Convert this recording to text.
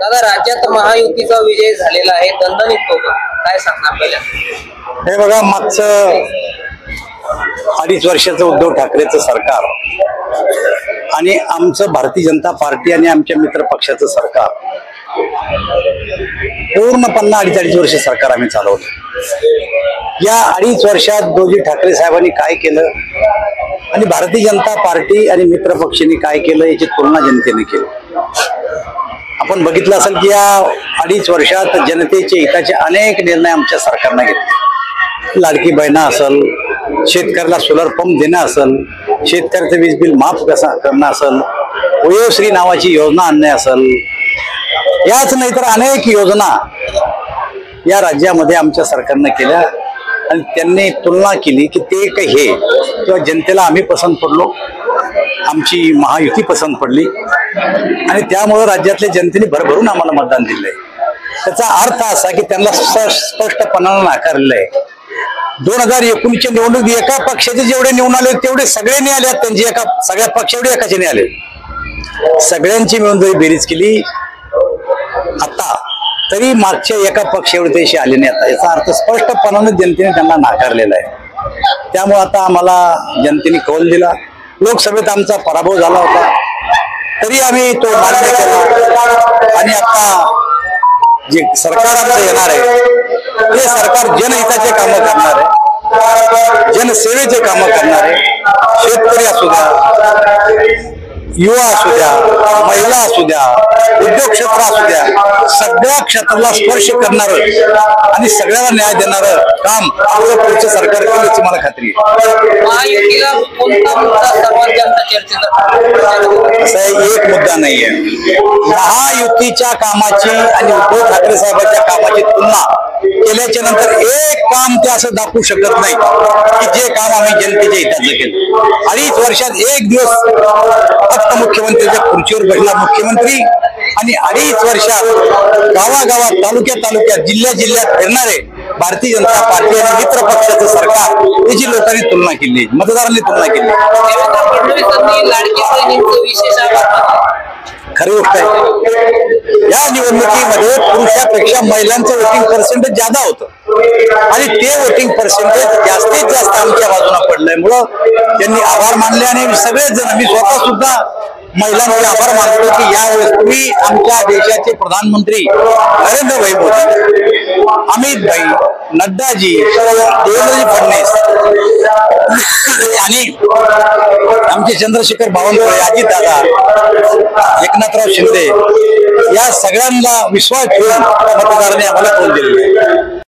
दादा, राज्यात महायुतीचा विजय झालेला आहे, दणदणीत होतो, काय सांगणार पहिल्या? हे बघा, मागचं 2.5 वर्षाचं उद्धव ठाकरेचं सरकार आणि आमचं भारतीय जनता पार्टी आणि आमच्या मित्र पक्षाचं सरकार पूर्णपणे 2.5 वर्ष सरकार आम्ही चालवलं। या 2.5 वर्षात दोजी ठाकरे साहेबांनी काय केलं आणि भारतीय जनता पार्टी आणि मित्र पक्षांनी काय केलं याची तुलना जनतेने केली। आपण बघितलं असेल की या 2.5 वर्षात जनतेच्या हिताचे अनेक निर्णय आमच्या सरकारने घेतले। लाडकी बहिणा असेल, शेतकऱ्याला सोलर पंप देणं असेल, शेतकऱ्याचं वीज बिल माफ करणं असेल, वयोश्री नावाची योजना आणणे असेल, याच नाही तर अनेक योजना या राज्यामध्ये आमच्या सरकारने केल्या आणि त्यांनी तुलना केली की ते काही हे किंवा जनतेला आम्ही पसंत पडलो, आमची महायुती पसंत पडली आणि त्यामुळे राज्यातल्या जनतेने भरभरून आम्हाला मतदान दिलंय। त्याचा अर्थ असा की त्यांना स्पष्टपणाने नाकारलेलं आहे। 2019च्या निवडणूक एका पक्षाचे जेवढे निवडून आले तेवढे सगळे नाही आले, त्यांची सगळ्या पक्षाएवढे एकाचे नाही आले। सगळ्यांची मिळून जरी बेरीज केली आता तरी मागच्या एका पक्ष एवढे पैसे आले नाही। आता याचा अर्थ स्पष्टपणाने जनतेने त्यांना नाकारलेला आहे। त्यामुळे आता आम्हाला जनतेने कौल दिला। लोकसभेत आमचा पराभव झाला होता तरी आम्ही तो मान्य केला आणि आता जे सरकार आमचं येणार आहे ते सरकार जनहिताचे कामं करणार आहे, जनसेवेचे कामं करणार आहे। शेतकरी असू द्या, युवा असू द्या, महिला असू द्या, उद्योग क्षेत्र असू द्या, सगळ्या क्षेत्राला स्पर्श करणारं आणि सगळ्याला न्याय देणारं काम आपलं पुढचं सरकार करेल याची मला खात्री आहे। महायुतीला कोणता मुद्दा सर्वात जास्त चर्चेचा? असा एक मुद्दा नाहीये। महायुतीच्या कामाची आणि उद्धव ठाकरे साहेबांच्या कामाची तुलना केल्याच्या नंतर एक काम ते असं दाखवू शकत नाही की जे काम आम्ही जनतेच्या हिताचं केलं। 2.5 वर्षात एक दिवस फक्त मुख्यमंत्र्यांच्या खुर्चीवर बसला मुख्यमंत्री आणि 2.5 वर्षात गावागावात, तालुक्यात, जिल्ह्यात फिरणारे भारतीय जनता पार्टी आणि मित्र पक्षाचं सरकार याची लोकांनी तुलना केली, मतदारांनी तुलना केली। देवेंद्र फडणवीसांनी लाडकी बहिणींचं विशेष आवाहन, खरी गोष्ट आहे। या निवडणुकीमध्ये पुरुषापेक्षा महिलांचं वोटिंग पर्सेंटेज ज्यादा होतं आणि ते वोटिंग पर्सेंटेज जास्तीत जास्त आमच्या बाजूला पडल्यामुळं त्यांनी आभार मानले आणि सगळेच जण, मी स्वतः सुद्धा महिलांचे आभार मानतो की यावेळेस तुम्ही आमच्या देशाचे प्रधानमंत्री नरेंद्रभाई मोदी, अमित भाई, नड्डाजी, देवेंद्रजी फडणवीस आणि आमचे चंद्रशेखर बावनकुळे, अजितदादा, एकनाथराव शिंदे या सगळ्यांना विश्वास ठेवून मतदारांनी आम्हाला कौल दिलेला आहे।